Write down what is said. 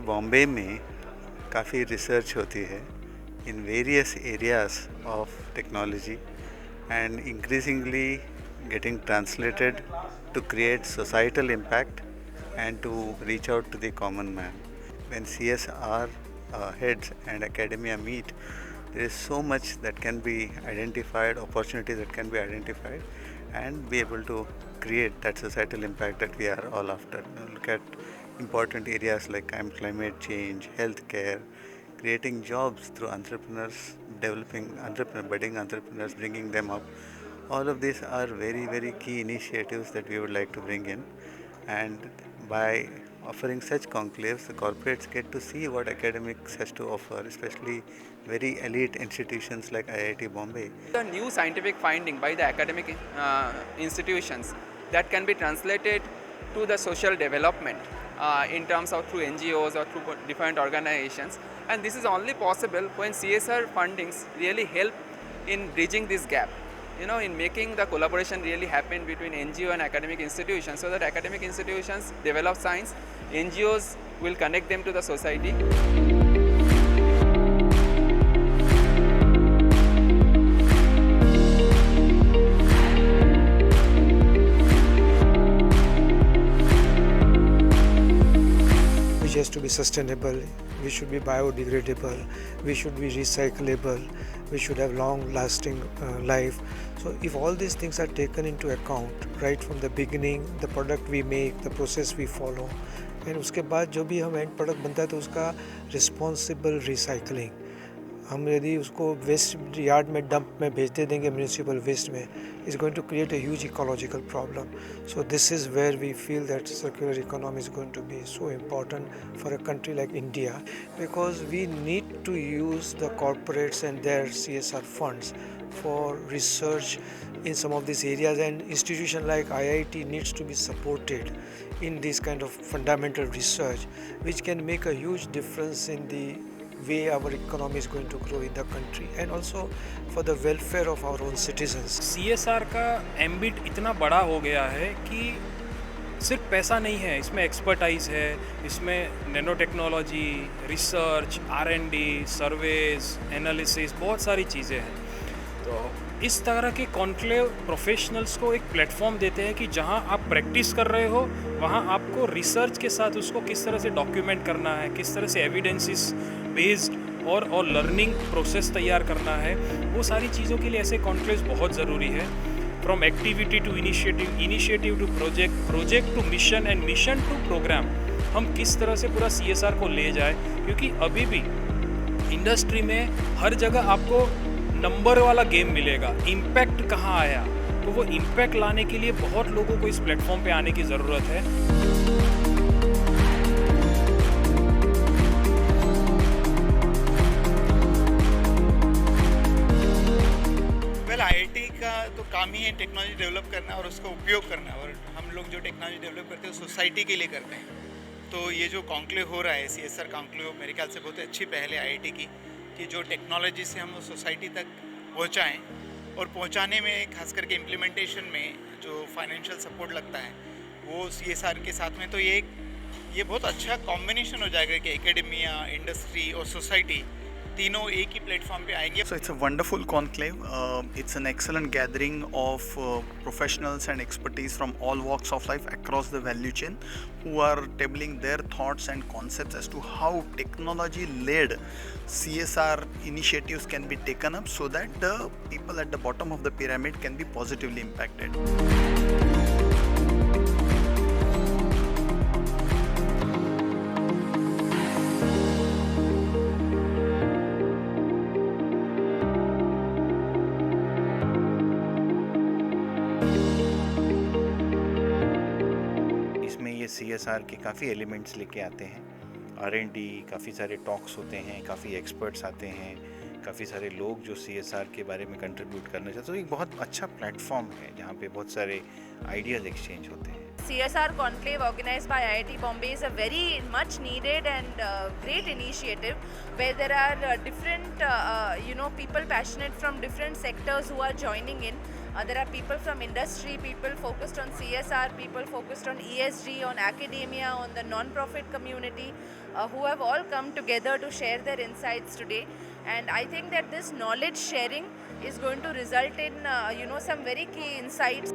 बॉम्बे में काफ़ी रिसर्च होती है in various areas of technology and increasingly getting translated to create societal impact and to reach out to the common man. When CSR heads and academia meet, there is so much that can be identified, opportunities that can be identified, and be able to create that societal impact that we are all after. Look at important areas like climate change, healthcare, creating jobs through entrepreneurs, developing budding entrepreneurs, bringing them up. All of these are very, very key initiatives that we would like to bring in. And by offering such conclaves, the corporates get to see what academics has to offer, especially very elite institutions like IIT Bombay. The new scientific finding by the academic institutions that can be translated to the social development in terms of through NGOs or through different organizations, and this is only possible when CSR fundings really help in bridging this gap, in making the collaboration really happen between NGO and academic institutions, so that academic institutions develop science, NGOs will connect them to the society. Which has to be sustainable, we should be biodegradable, we should be recyclable, we should have long lasting life. So if all these things are taken into account right from the beginning, the product we make, the process we follow, and उसके बाद जो भी हम and product बनता है तो उसका responsible recycling, हम यदि उसको वेस्ट यार्ड में डंप में भेजते देंगे म्यूनिसिपल वेस्ट में, is going to create a huge ecological problem. So this is where we feel that circular economy is going to be so important for a country like India, because we need to use the corporates and their CSR funds for research in some of these areas, and institution like IIT needs to be supported in this kind of fundamental research, which can make a huge difference in the way our economy is going to grow in the country and also for the welfare of our own citizens. CSR का ambit इतना बड़ा हो गया है कि सिर्फ पैसा नहीं है, इसमें एक्सपर्टाइज है, इसमें nano technology, research, R&D, surveys, analysis, बहुत सारी चीज़ें हैं. तो इस तरह के कॉन्क्लेव प्रोफेशनल्स को एक प्लेटफॉर्म देते हैं कि जहां आप प्रैक्टिस कर रहे हो वहां आपको रिसर्च के साथ उसको किस तरह से डॉक्यूमेंट करना है, किस तरह से एविडेंसेस बेस्ड और लर्निंग प्रोसेस तैयार करना है, वो सारी चीज़ों के लिए ऐसे कॉन्क्लेव्स बहुत ज़रूरी है. From activity to initiative, initiative to project, project to mission and mission to program, हम किस तरह से पूरा CSR को ले जाए, क्योंकि अभी भी इंडस्ट्री में हर जगह आपको नंबर वाला गेम मिलेगा, इम्पैक्ट कहाँ आया, तो वो इम्पैक्ट लाने के लिए बहुत लोगों को इस प्लेटफॉर्म पे आने की ज़रूरत है. IIT का तो काम ही है टेक्नोलॉजी डेवलप करना और उसका उपयोग करना, और हम लोग जो टेक्नोलॉजी डेवलप करते हैं सोसाइटी के लिए करते हैं. तो ये जो कॉन्क्लेव हो रहा है CSR कॉन्क्लेव, मेरे ख्याल से बहुत अच्छी पहल है IIT की, कि जो टेक्नोलॉजी से हम सोसाइटी तक पहुंचाएं, और पहुंचाने में खास करके इम्प्लीमेंटेशन में जो फाइनेंशियल सपोर्ट लगता है वो CSR के साथ में, तो ये बहुत अच्छा कॉम्बिनेशन हो जाएगा कि एकेडमिया, इंडस्ट्री और सोसाइटी तीनों एक ही प्लेटफॉर्म पे आएंगे. So it's a wonderful conclave. It's an excellent gathering of professionals and expertise from all walks of life across the value chain, who are tabling their thoughts and concepts as to how technology-led CSR initiatives can be taken up so that the people at the bottom of the pyramid can be positively impacted. CSR के काफ़ी elements लेके आते हैं. R&D, काफ़ी सारे talks होते हैं, काफ़ी एक्सपर्ट्स आते हैं, काफ़ी सारे लोग जो CSR के बारे में कंट्रीब्यूट करना चाहते हैं. तो एक बहुत अच्छा प्लेटफॉर्म है जहाँ पे बहुत सारे आइडियाज़ एक्सचेंज होते हैं. CSR conclave organized by IIT Bombay is a very much needed and great initiative where there are different people passionate from different sectors who are joining in. There are people from industry, people focused on CSR, people focused on ESG, on academia, on the non-profit community, who have all come together to share their insights today. And I think that this knowledge sharing is going to result in some very key insights.